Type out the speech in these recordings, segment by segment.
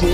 Good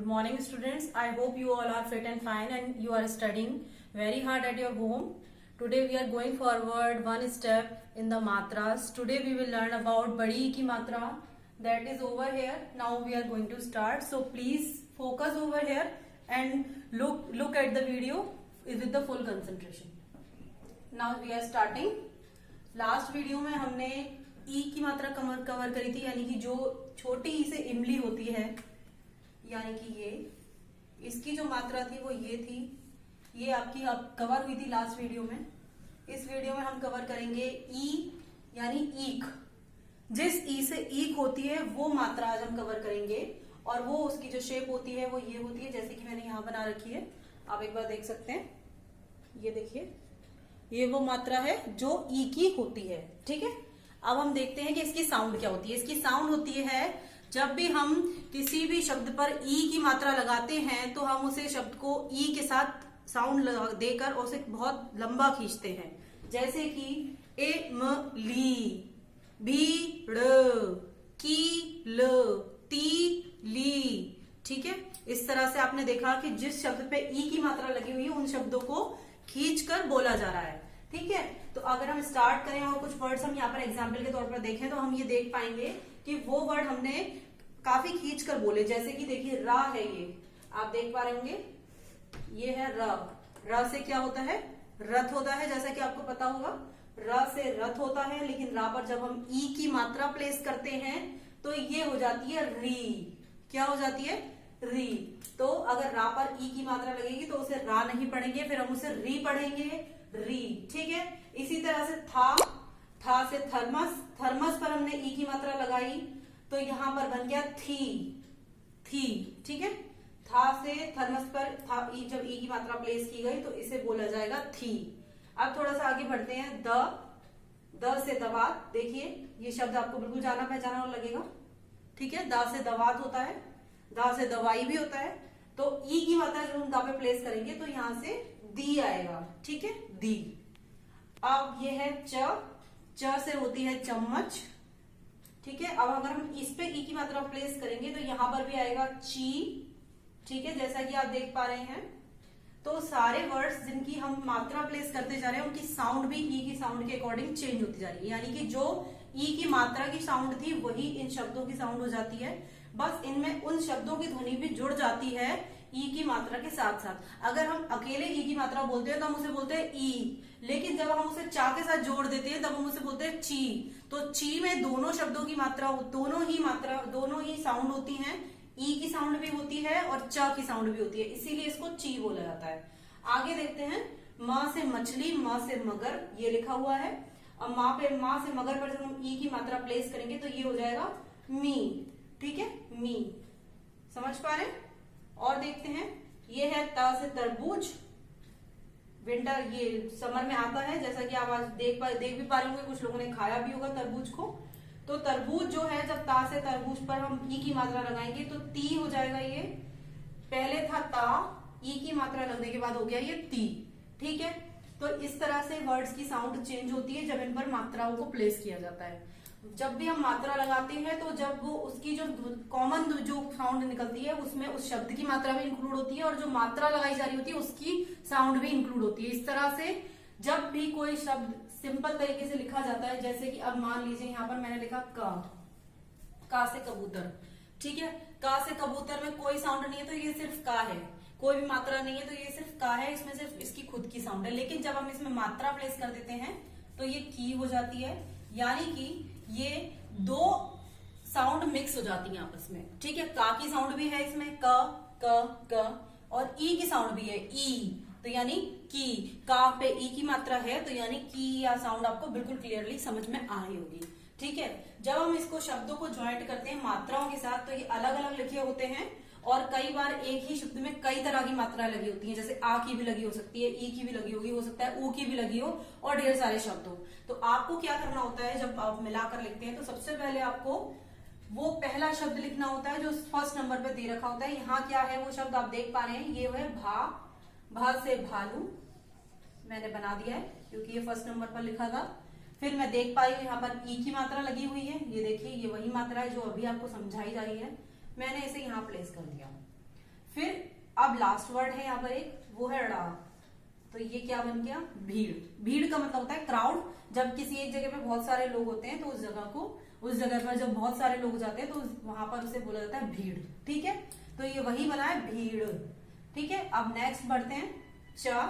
morning students. I hope you all are fit and fine and you are studying very hard at your home. Today we are going forward one step in the matras. Today we will learn about badi ki matra, that is over here. Now we are going to start. So please focus over here and look at the video with the full concentration. Now we are starting. Last video में हमने ई की मात्रा cover करी थी, यानी कि जो छोटी ई से इमली होती है, यानी कि ये इसकी जो मात्रा थी वो ये थी, ये आपकी अब कवर हुई थी लास्ट वीडियो में। इस वीडियो में हम कवर करेंगे ई यानी ईक। जिस ई से ईक होती है वो मात्रा आज हम कवर करेंगे, और वो उसकी जो शेप होती है वो ये होती है, जैसे कि मैंने यहाँ बना रखी है, आप एक बार देख सकते हैं। ये देखिए, ये वो मात्रा है जो ई की होती है। ठीक है, अब हम देखते हैं कि इसकी साउंड क्या होती है। इसकी साउंड होती है, जब भी हम किसी भी शब्द पर ई की मात्रा लगाते हैं तो हम उसे शब्द को ई के साथ साउंड देकर उसे बहुत लंबा खींचते हैं। जैसे कि ए म ली, भी ड़, की ल, ती ली। ठीक है, इस तरह से आपने देखा कि जिस शब्द पे ई की मात्रा लगी हुई है उन शब्दों को खींचकर बोला जा रहा है। ठीक है, तो अगर हम स्टार्ट करें और कुछ वर्ड्स हम यहाँ पर एग्जाम्पल के तौर पर देखें तो हम ये देख पाएंगे कि वो वर्ड हमने काफी खींच कर बोले। जैसे कि देखिए, रा है, ये आप देख पा रहे होंगे, ये है र। र से क्या होता है? रथ होता है, जैसा कि आपको पता होगा। र से रथ होता है, लेकिन रा पर जब हम ई की मात्रा प्लेस करते हैं तो ये हो जाती है री। क्या हो जाती है? री। तो अगर रा पर ई की मात्रा लगेगी तो उसे रा नहीं पढ़ेंगे, फिर हम उसे री पढ़ेंगे, री। ठीक है, इसी तरह से था से थर्मस। थर्मस पर हमने ई की मात्रा लगाई तो यहां पर बन गया थी। ठीक है, था से थर्मस पर जब ई की मात्रा प्लेस की गई तो इसे बोला जाएगा थी। अब थोड़ा सा आगे बढ़ते हैं। द से दवात। देखिए, ये शब्द आपको बिल्कुल जाना पहचाना लगेगा। ठीक है, दा से दवात होता है, दा से दवाई भी होता है। तो ई की मात्रा जब हम दा पे प्लेस करेंगे तो यहां से दी आएगा। ठीक है, दी। अब ये है च से होती है चम्मच। ठीक है, अब अगर हम इस पे ई की मात्रा प्लेस करेंगे तो यहां पर भी आएगा ची। ठीक है, जैसा कि आप देख पा रहे हैं। तो सारे वर्ड्स जिनकी हम मात्रा प्लेस करते जा रहे हैं उनकी साउंड भी ई की साउंड के अकॉर्डिंग चेंज होती जा रही है, यानी कि जो ई की मात्रा की साउंड थी वही इन शब्दों की साउंड हो जाती है। बस इनमें उन शब्दों की ध्वनि भी जुड़ जाती है ई की मात्रा के साथ साथ। अगर हम अकेले ई की मात्रा बोलते हैं तो हम उसे बोलते हैं ई, लेकिन जब हम उसे चा के साथ जोड़ देते हैं तब हम उसे बोलते हैं ची। तो ची में दोनों शब्दों की मात्रा, दोनों ही साउंड होती हैं। ई की साउंड भी होती है और च की साउंड भी होती है, इसीलिए इसको ची बोला जाता है। आगे देखते हैं। माँ से मछली, माँ से मगर, ये लिखा हुआ है। अब माँ से मगर पर जब हम ई की मात्रा प्लेस करेंगे तो ये हो जाएगा मी। ठीक है, मी। समझ पा रहे? और देखते हैं, ये है ता से तरबूज। विंटर, ये समर में आता है, जैसा कि आप आज देख भी पा रहे होंगे, कुछ लोगों ने खाया भी होगा तरबूज को। तो तरबूज जो है, जब ता से तरबूज पर हम ई की मात्रा लगाएंगे तो ती हो जाएगा। ये पहले था ता, ई की मात्रा लगने के बाद हो गया ये ती। ठीक है, तो इस तरह से वर्ड्स की साउंड चेंज होती है जब इन पर मात्राओं को प्लेस किया जाता है। जब भी हम मात्रा लगाते हैं तो जब वो उसकी जो कॉमन जो साउंड निकलती है उसमें उस शब्द की मात्रा भी इंक्लूड होती है और जो मात्रा लगाई जा रही होती है उसकी साउंड भी इंक्लूड होती है। इस तरह से जब भी कोई शब्द सिंपल तरीके से लिखा जाता है, जैसे कि अब मान लीजिए यहाँ पर मैंने लिखा का से कबूतर। ठीक है, का से कबूतर में कोई साउंड नहीं है तो ये सिर्फ का है, कोई भी मात्रा नहीं है तो ये सिर्फ का है, इसमें सिर्फ इसकी खुद की साउंड है। लेकिन जब हम इसमें मात्रा प्लेस कर देते हैं तो ये की हो जाती है, यानी कि ये दो साउंड मिक्स हो जाती है आपस में। ठीक है, का की साउंड भी है इसमें, क, और ई की साउंड भी है, ई। तो यानी की, का पे ई की मात्रा है तो यानी की या साउंड आपको बिल्कुल क्लियरली समझ में आ रही होगी। ठीक है, जब हम इसको शब्दों को ज्वाइंट करते हैं मात्राओं के साथ तो ये अलग अलग लिखे होते हैं, और कई बार एक ही शब्द में कई तरह की मात्रा लगी होती है। जैसे आ की भी लगी हो सकती है, ई की भी लगी होगी, हो सकता है ऊ की भी लगी हो, और ढेर सारे शब्द हो। तो आपको क्या करना होता है, जब आप मिलाकर लिखते हैं तो सबसे पहले आपको वो पहला शब्द लिखना होता है जो फर्स्ट नंबर पे दे रखा होता है। यहाँ क्या है वो शब्द आप देख पा रहे हैं, ये है भा से भालू, मैंने बना दिया है क्योंकि ये फर्स्ट नंबर पर लिखा था। फिर मैं देख पाई हूँ यहाँ पर ई की मात्रा लगी हुई है, ये देखिए ये वही मात्रा है जो अभी आपको समझाई जा रही है, मैंने इसे यहाँ प्लेस कर दिया। फिर अब लास्ट वर्ड है यहाँ पर एक, वो है ड़ा, तो ये क्या बन गया, भीड़। भीड़ का मतलब होता है क्राउड, जब किसी एक जगह पे बहुत सारे लोग होते हैं तो उस जगह पर जब बहुत सारे लोग जाते हैं तो वहां पर उसे बोला जाता है भीड़। ठीक है, तो ये वही बना है भीड़। ठीक है, अब नेक्स्ट बढ़ते हैं चा।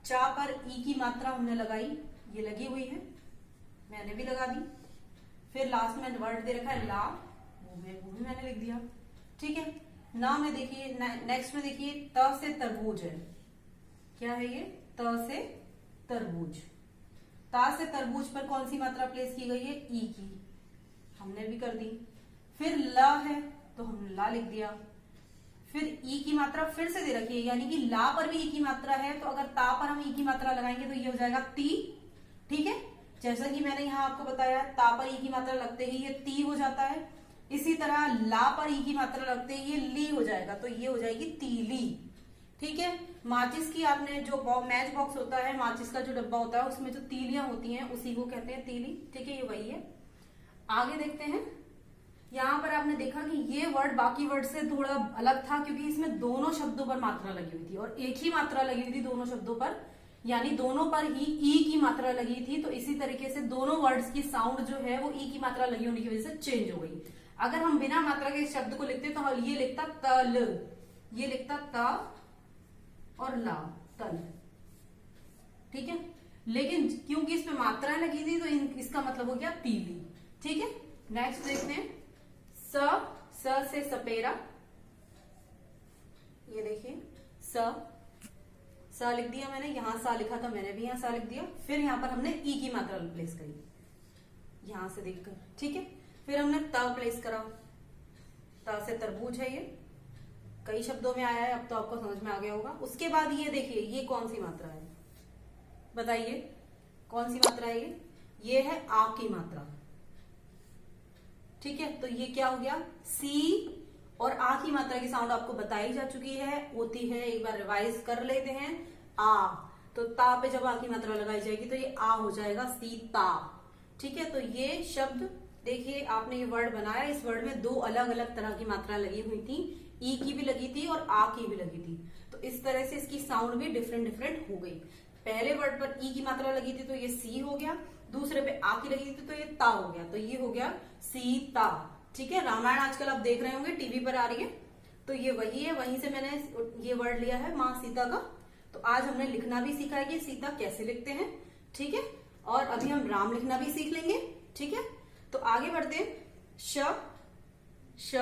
चा पर ई की मात्रा हमने लगाई, ये लगी हुई है, मैंने भी लगा दी। फिर लास्ट में वर्ड दे रखा है ला, वो भी मैंने लिख दिया। ठीक है, ना में देखिए, नेक्स्ट में देखिए त से तरबूज है, क्या है ये, त से तरबूज। ता से तरबूज पर कौन सी मात्रा प्लेस की गई है, ई की, हमने भी कर दी। फिर ला है तो हमने ला लिख दिया। फिर ई की मात्रा फिर से दे रखी है, यानी कि ला पर भी ई की मात्रा है, तो अगर ता पर हम ई की मात्रा लगाएंगे तो ये हो जाएगा ती। ठीक है, जैसा कि मैंने यहाँ आपको बताया, ता पर ई की मात्रा लगते ही ये ती हो जाता है। इसी तरह ला पर ई की मात्रा लगते ही ये ली हो जाएगा, तो ये हो जाएगी तीली। ठीक है, माचिस की आपने जो मैच बॉक्स होता है, माचिस का जो डब्बा होता है, उसमें जो तीलियां होती हैं उसी को कहते हैं तीली। ठीक है, ये वही है। आगे देखते हैं, यहाँ पर आपने देखा कि ये वर्ड बाकी वर्ड से थोड़ा अलग था क्योंकि इसमें दोनों शब्दों पर मात्रा लगी हुई थी और एक ही मात्रा लगी हुई थी दोनों शब्दों पर, यानी दोनों पर ही ई की मात्रा लगी थी। तो इसी तरीके से दोनों वर्ड्स की साउंड जो है वो ई की मात्रा लगी होने की वजह से चेंज हो गई। अगर हम बिना मात्रा के इस शब्द को लिखते तो ये लिखता तल, ये लिखता ता और ला, तल। ठीक है, लेकिन क्योंकि इसमें मात्राएं लगी थी तो इसका मतलब हो गया तीली। ठीक है, नेक्स्ट देखते हैं स से सपेरा, ये देखिए स लिख दिया मैंने, यहां सा लिखा था मैंने भी यहां सा लिख दिया। फिर यहां पर हमने ई की मात्रा प्लेस करी, यहां से देखकर। ठीक है, फिर हमने ता प्लेस करा, ता से तरबूज है, ये कई शब्दों में आया है, अब तो आपको समझ में आ गया होगा। उसके बाद ये देखिए, ये कौन सी मात्रा है, बताइए कौन सी मात्रा है ये है आ की मात्रा। ठीक है, तो ये क्या हो गया, सी और आ की मात्रा की साउंड आपको बताई जा चुकी है, होती है, एक बार रिवाइज कर लेते हैं। आ, तो ता पे जब आ की मात्रा लगाई जाएगी तो ये आ हो जाएगा सीता। ठीक है, तो ये शब्द देखिए, आपने ये वर्ड बनाया, इस वर्ड में दो अलग अलग तरह की मात्रा लगी हुई थी, ई की भी लगी थी और आ की भी लगी थी। तो इस तरह से इसकी साउंड भी डिफरेंट हो गई। पहले वर्ड पर ई की मात्रा लगी थी तो ये सी हो गया, दूसरे पे आ की लगी थी तो ये ता हो गया, तो ये हो गया सीता। ठीक है, रामायण आजकल आप देख रहे होंगे टीवी पर आ रही है, तो ये वही है, वहीं से मैंने ये वर्ड लिया है माँ सीता का। तो आज हमने लिखना भी सीखा है कि सीता कैसे लिखते हैं। ठीक है, और अभी हम राम लिखना भी सीख लेंगे। ठीक है, तो आगे बढ़ते हैं। श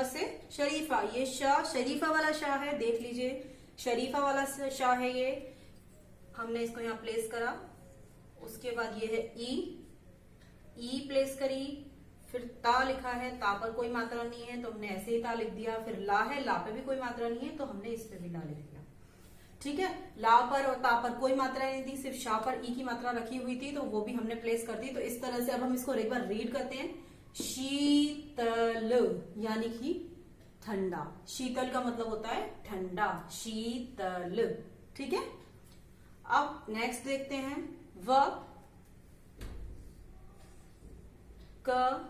से शरीफा, ये शरीफा वाला शाह है, देख लीजिए शरीफा वाला शाह है ये, हमने इसको यहाँ प्लेस करा। उसके बाद ये है ई प्लेस करी, फिर ता लिखा है, ता पर कोई मात्रा नहीं है तो हमने ऐसे ही ता लिख दिया। फिर ला है, ला पे भी कोई मात्रा नहीं है तो हमने इस पे भी ला लिख दिया। ठीक है, ला पर और ता पर कोई मात्रा नहीं थी, सिर्फ शाह पर ई की मात्रा रखी हुई थी तो वो भी हमने प्लेस कर दी। तो इस तरह से अब हम इसको एक बार रीड करते हैं। शीतल यानी कि ठंडा, शीतल का मतलब होता है ठंडा, शीतल। ठीक है, अब नेक्स्ट देखते हैं व क,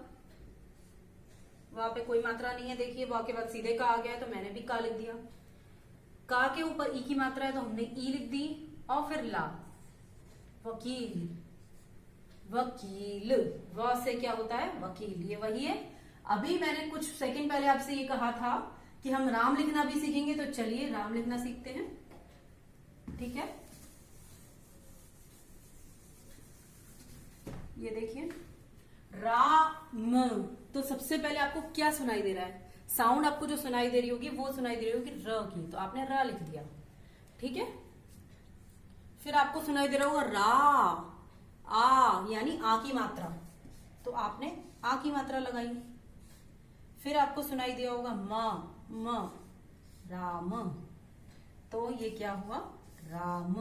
वहां पे कोई मात्रा नहीं है, देखिए वहां के बाद सीधे का आ गया तो मैंने भी का लिख दिया। का के ऊपर ई की मात्रा है तो हमने ई लिख दी, और फिर ला, वकील, वकील, व से क्या होता है वकील, ये वही है। अभी मैंने कुछ सेकंड पहले आपसे ये कहा था कि हम राम लिखना भी सीखेंगे, तो चलिए राम लिखना सीखते हैं। ठीक है, ये देखिए राम, तो सबसे पहले आपको क्या सुनाई दे रहा है, साउंड आपको जो सुनाई दे रही होगी वो सुनाई दे रही होगी र की, तो आपने र लिख दिया। ठीक है, फिर आपको सुनाई दे रहा होगा रा, आ यानी आ की मात्रा, तो आपने आ की मात्रा लगाई। फिर आपको सुनाई दिया होगा म, राम, तो ये क्या हुआ राम।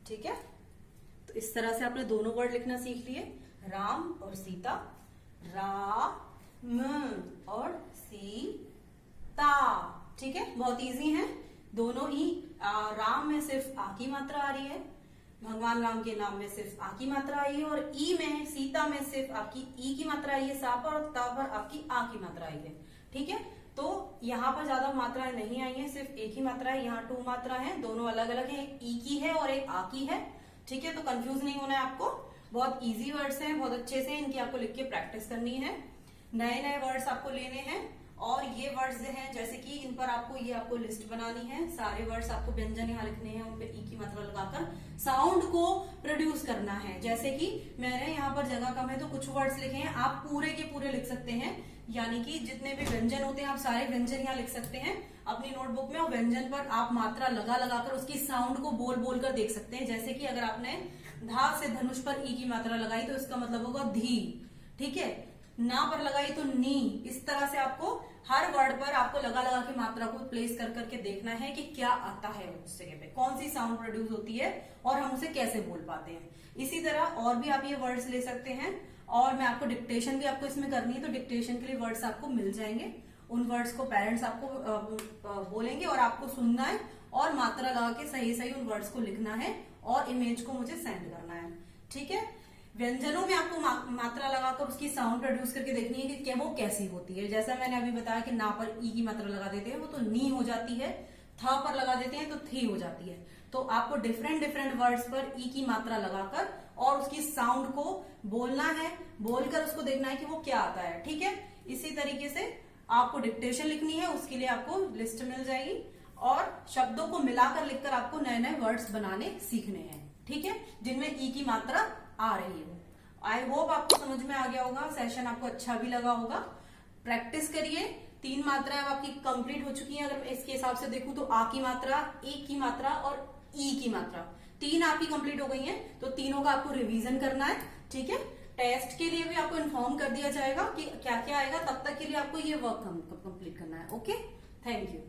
ठीक है, तो इस तरह से आपने दोनों वर्ड लिखना सीख लिए, राम और सीता, राम और सीता। ठीक है, बहुत इजी है। दोनों ही राम में सिर्फ आ की मात्रा आ रही है, भगवान राम के नाम में सिर्फ आ की मात्रा आई है, और ई में सीता में सिर्फ आपकी ई की मात्रा आई है सा पर, और ता पर आपकी आ की मात्रा आई है। ठीक है, तो यहाँ पर ज्यादा मात्राएं नहीं आई है, सिर्फ एक ही मात्रा है। यहाँ 2 मात्रा है, दोनों अलग अलग है, एक ई की है और एक आ की है। ठीक है, तो कंफ्यूज नहीं होना है आपको। बहुत इजी वर्ड्स हैं, बहुत अच्छे से इनकी आपको लिख के प्रैक्टिस करनी है। नए नए वर्ड्स आपको लेने हैं, और ये वर्ड्स हैं जैसे कि इन पर आपको ये आपको लिस्ट बनानी है। सारे वर्ड्स आपको व्यंजन यहाँ लिखने हैं, उन पे ई की मात्रा लगाकर साउंड को प्रोड्यूस करना है। जैसे कि मैंने यहाँ पर जगह कम है तो कुछ वर्ड्स लिखे हैं, आप पूरे के पूरे लिख सकते हैं। यानी कि जितने भी व्यंजन होते हैं आप सारे व्यंजन यहाँ लिख सकते हैं अपनी नोटबुक में, और व्यंजन पर आप मात्रा लगा लगाकर उसकी साउंड को बोल बोल कर देख सकते हैं। जैसे कि अगर आपने धा से धनुष पर ई की मात्रा लगाई तो इसका मतलब होगा धी। ठीक है, ना पर लगाई तो नी। इस तरह से आपको हर वर्ड पर आपको लगा लगा के मात्रा को प्लेस कर करके देखना है कि क्या आता है उस जगह पे, कौन सी साउंड प्रोड्यूस होती है और हम उसे कैसे बोल पाते हैं। इसी तरह और भी आप ये वर्ड्स ले सकते हैं, और मैं आपको डिक्टेशन भी आपको इसमें करनी है, तो डिक्टेशन के लिए वर्ड्स आपको मिल जाएंगे। उन वर्ड्स को पेरेंट्स आपको बोलेंगे और आपको सुनना है और मात्रा लगा के सही सही उन वर्ड्स को लिखना है और इमेज को मुझे सेंड करना है। ठीक है, व्यंजनों में आपको मात्रा लगाकर उसकी साउंड प्रोड्यूस करके देखनी है कि क्या वो कैसी होती है। जैसा मैंने अभी बताया कि ना पर ई की मात्रा लगा देते हैं वो तो नी हो जाती है, था पर लगा देते हैं तो थी हो जाती है। तो आपको डिफरेंट डिफरेंट वर्ड्स पर ई की मात्रा लगाकर और उसकी साउंड को बोलना है, बोलकर उसको देखना है कि वो क्या आता है। ठीक है, इसी तरीके से आपको डिक्टेशन लिखनी है, उसके लिए आपको लिस्ट मिल जाएगी, और शब्दों को मिलाकर लिखकर आपको नए नए वर्ड्स बनाने सीखने हैं। ठीक है, जिनमें ई की मात्रा आ रही है। आई होप आपको समझ में आ गया होगा, सेशन आपको अच्छा भी लगा होगा। प्रैक्टिस करिए। 3 मात्राएं अब आपकी कंप्लीट हो चुकी हैं। अगर मैं इसके हिसाब से देखूं तो आ की मात्रा, ए की मात्रा और ई की मात्रा 3 आपकी कंप्लीट हो गई हैं, तो तीनों का आपको रिवीजन करना है। ठीक है, टेस्ट के लिए भी आपको इन्फॉर्म कर दिया जाएगा कि क्या क्या आएगा, तब तक के लिए आपको ये वर्क कंप्लीट करना है। Okay, thank you.